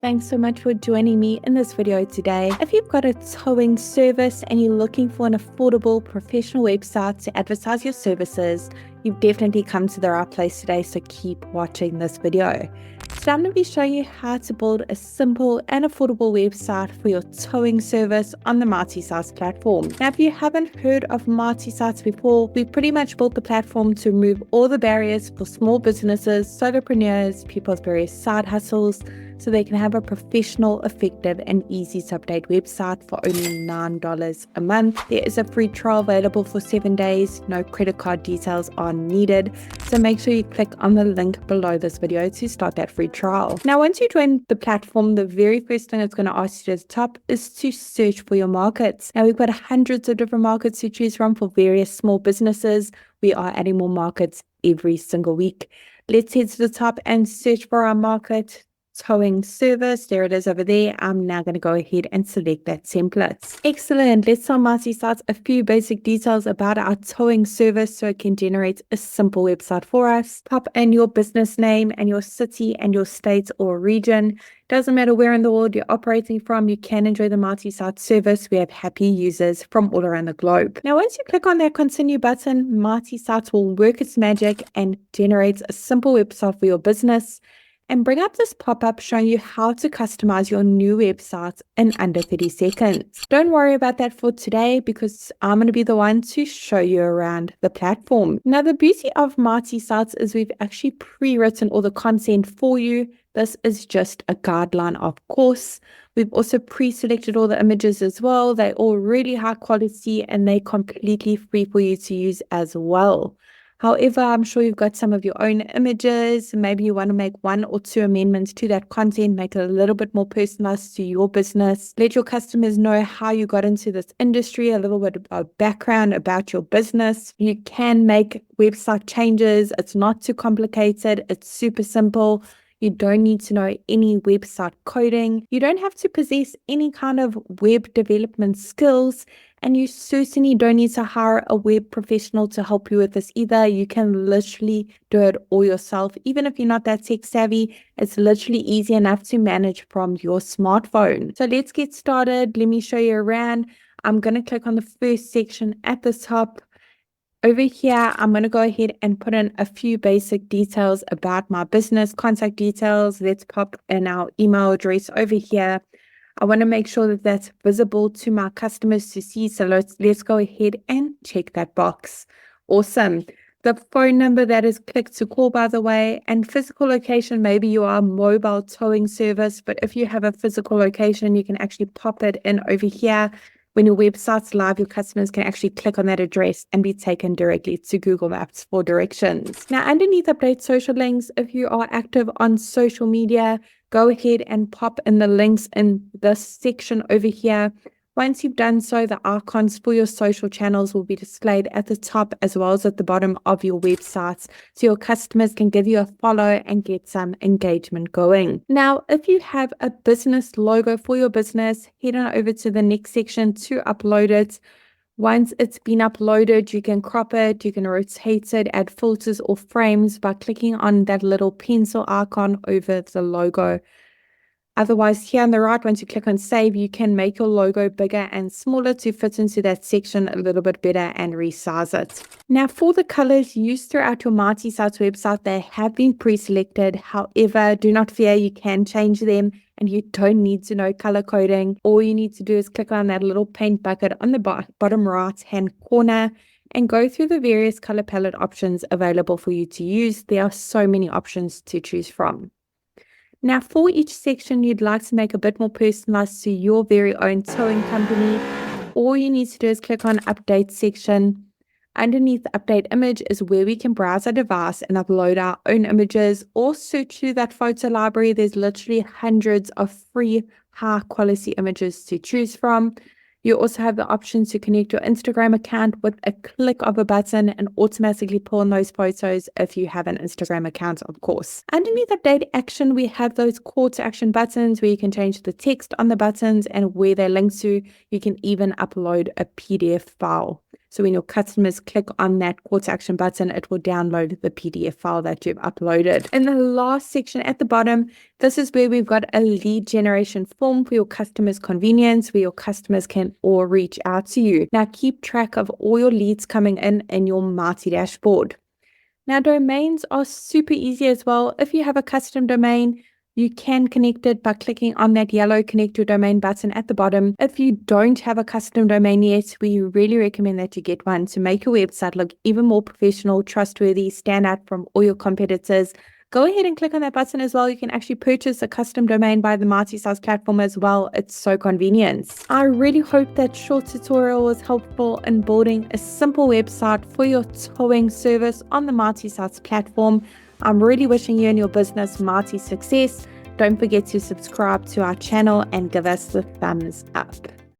Thanks so much for joining me in this video today. If you've got a towing service and you're looking for an affordable professional website to advertise your services, you've definitely come to the right place today, so keep watching this video. So I'm going to be showing you how to build a simple and affordable website for your towing service on the MartySites platform. Now, if you haven't heard of MartySites before, we pretty much built the platform to remove all the barriers for small businesses, solopreneurs, people with various side hustles, so they can have a professional, effective, and easy to update website for only $9 a month. There is a free trial available for 7 days. No credit card details are needed. So make sure you click on the link below this video to start that free trial. Now, once you join the platform, the very first thing it's going to ask you at the top is to search for your markets. Now, we've got hundreds of different markets to choose from for various small businesses. We are adding more markets every single week. Let's head to the top and search for our market. Towing service, there it is over there. I'm now going to go ahead and select that template. Excellent. Let's tell MartySites a few basic details about our towing service so it can generate a simple website for us. Pop in your business name and your city and your state or region. Doesn't matter where in the world you're operating from, you can enjoy the MartySites service. We have happy users from all around the globe. Now, once you click on that continue button, MartySites will work its magic and generate a simple website for your business and bring up this pop-up showing you how to customize your new website in under 30 seconds. Don't worry about that for today because I'm going to be the one to show you around the platform. Now, the beauty of MartySites is we've actually pre-written all the content for you. This is just a guideline, of course. We've also pre-selected all the images as well. They're all really high quality and they're completely free for you to use as well. However, I'm sure you've got some of your own images. Maybe you want to make 1 or 2 amendments to that content, make it a little bit more personalized to your business. Let your customers know how you got into this industry, a little bit of background about your business. You can make website changes. It's not too complicated. It's super simple. You don't need to know any website coding. You don't have to possess any kind of web development skills. And you certainly don't need to hire a web professional to help you with this either. You can literally do it all yourself. Even if you're not that tech savvy, it's literally easy enough to manage from your smartphone. So let's get started. Let me show you around. I'm going to click on the first section at the top. Over here, I'm going to go ahead and put in a few basic details about my business, contact details. Let's pop in our email address over here. I want to make sure that that's visible to my customers to see. So let's go ahead and check that box. Awesome. The phone number that is clicked to call, by the way, and physical location. Maybe you are a mobile towing service, but if you have a physical location, you can actually pop it in over here. When your website's live, your customers can actually click on that address and be taken directly to Google Maps for directions. Now, underneath update social links, if you are active on social media, go ahead and pop in the links in this section over here. Once you've done so, the icons for your social channels will be displayed at the top as well as at the bottom of your websites, so your customers can give you a follow and get some engagement going. Now, if you have a business logo for your business, head on over to the next section to upload it. Once it's been uploaded, you can crop it, you can rotate it, add filters or frames by clicking on that little pencil icon over the logo. Otherwise, here on the right, once you click on save, you can make your logo bigger and smaller to fit into that section a little bit better and resize it. Now, for the colors used throughout your MartySites website, they have been pre-selected. However, do not fear, you can change them and you don't need to know color coding. All you need to do is click on that little paint bucket on the bottom right-hand corner and go through the various color palette options available for you to use. There are so many options to choose from. Now, for each section you'd like to make a bit more personalized to your very own towing company, all you need to do is click on Update section. Underneath the Update image is where we can browse our device and upload our own images or search through that photo library. There's literally hundreds of free, high-quality images to choose from. You also have the option to connect your Instagram account with a click of a button and automatically pull in those photos if you have an Instagram account, of course. Underneath Update Action, we have those call to action buttons where you can change the text on the buttons and where they're linked to. You can even upload a PDF file. So when your customers click on that call to action button, it will download the PDF file that you've uploaded. In the last section at the bottom, this is where we've got a lead generation form for your customers' convenience, where your customers can all reach out to you. Now keep track of all your leads coming in your Marti dashboard. Now domains are super easy as well. If you have a custom domain, you can connect it by clicking on that yellow connect your domain button at the bottom. If you don't have a custom domain yet, we really recommend that you get one to make your website look even more professional, trustworthy, stand out from all your competitors. Go ahead and click on that button as well. You can actually purchase a custom domain by the Marti Sites platform as well. It's so convenient. I really hope that short tutorial was helpful in building a simple website for your towing service on the Marti Sites platform. I'm really wishing you and your business Marti success. Don't forget to subscribe to our channel and give us the thumbs up.